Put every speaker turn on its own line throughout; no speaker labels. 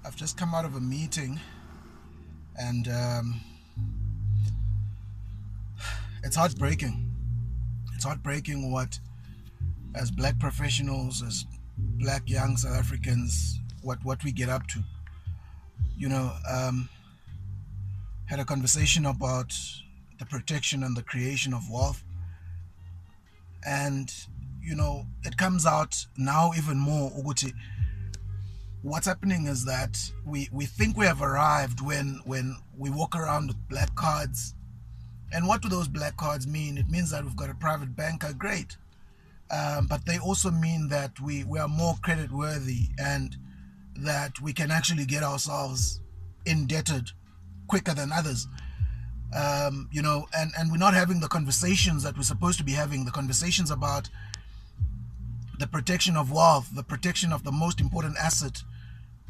I've just come out of a meeting, and it's heartbreaking. It's heartbreaking what, as black professionals, as black young South Africans, what we get up to. You know, had a conversation about the protection and the creation of wealth, and it comes out now even more. Uguti, what's happening is that we think we have arrived when we walk around with black cards. And what do those black cards mean? It means that we've got a private banker, great. But they also mean that we are more credit worthy, and that we can actually get ourselves indebted quicker than others. And we're not having the conversations that we're supposed to be having, the conversations about the protection of wealth, the protection of the most important asset,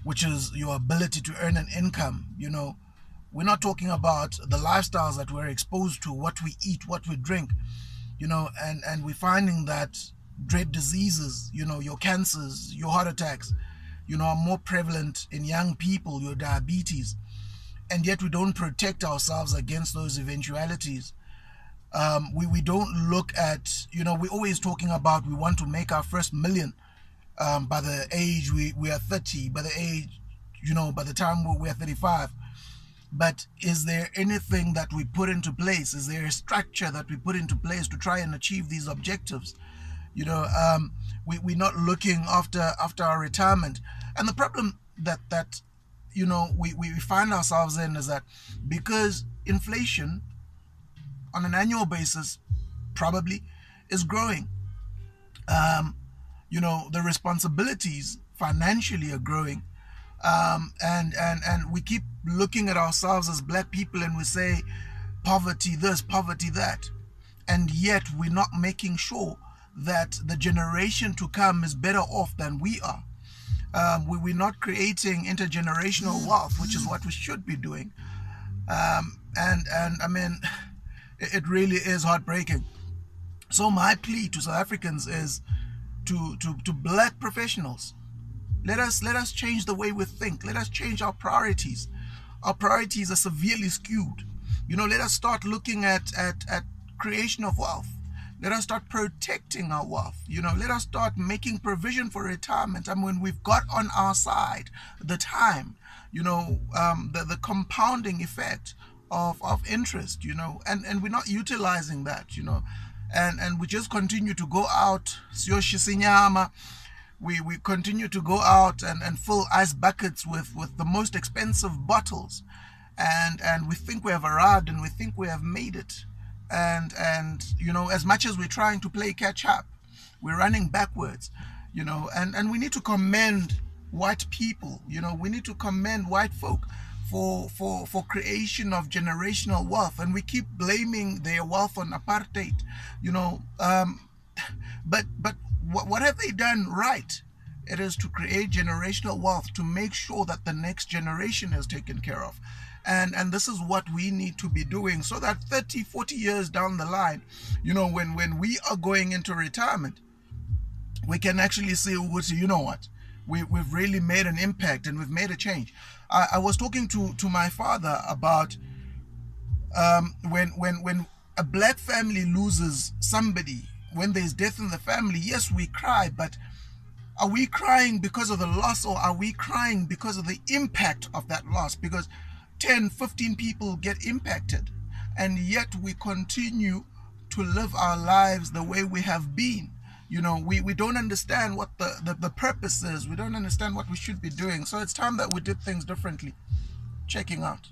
which is your ability to earn an income. We're not talking about the lifestyles that we're exposed to, what we eat, what we drink, and we're finding that dread diseases, your cancers, your heart attacks, are more prevalent in young people, your diabetes, and yet we don't protect ourselves against those eventualities. We don't look at, we're always talking about we want to make our first million by the age we are 30, by the time we're 35. But is there anything that we put into place? Is there a structure that we put into place to try and achieve these objectives? We're not looking after our retirement. And the problem that we find ourselves in is that because inflation on an annual basis probably is growing, the responsibilities financially are growing, and we keep looking at ourselves as black people and we say poverty this, poverty that, and yet we're not making sure that the generation to come is better off than we are. We're not creating intergenerational wealth, which is what we should be doing. And I mean, it really is heartbreaking. So my plea to South Africans is to black professionals, let us change the way we think. Let us change our priorities. Our priorities are severely skewed. Let us start looking at creation of wealth. Let us start protecting our wealth. Let us start making provision for retirement. And when we've got on our side the time, the compounding effect of interest, and we're not utilizing that, and we just continue to go out, we continue to go out and fill ice buckets with the most expensive bottles, and we think we have arrived and we think we have made it, and as much as we're trying to play catch up, we're running backwards, and we need to commend white people, we need to commend white folk for creation of generational wealth, and we keep blaming their wealth on apartheid, but what have they done right? It is to create generational wealth, to make sure that the next generation is taken care of. And this is what we need to be doing, so that 30, 40 years down the line, when we are going into retirement, we can actually say, what? We've really made an impact and we've made a change. I was talking to my father about when a black family loses somebody, when there's death in the family, yes, we cry, but are we crying because of the loss, or are we crying because of the impact of that loss? Because 10, 15 people get impacted, and yet we continue to live our lives the way we have been. We don't understand what the purpose is. We don't understand what we should be doing. So it's time that we did things differently. Checking out.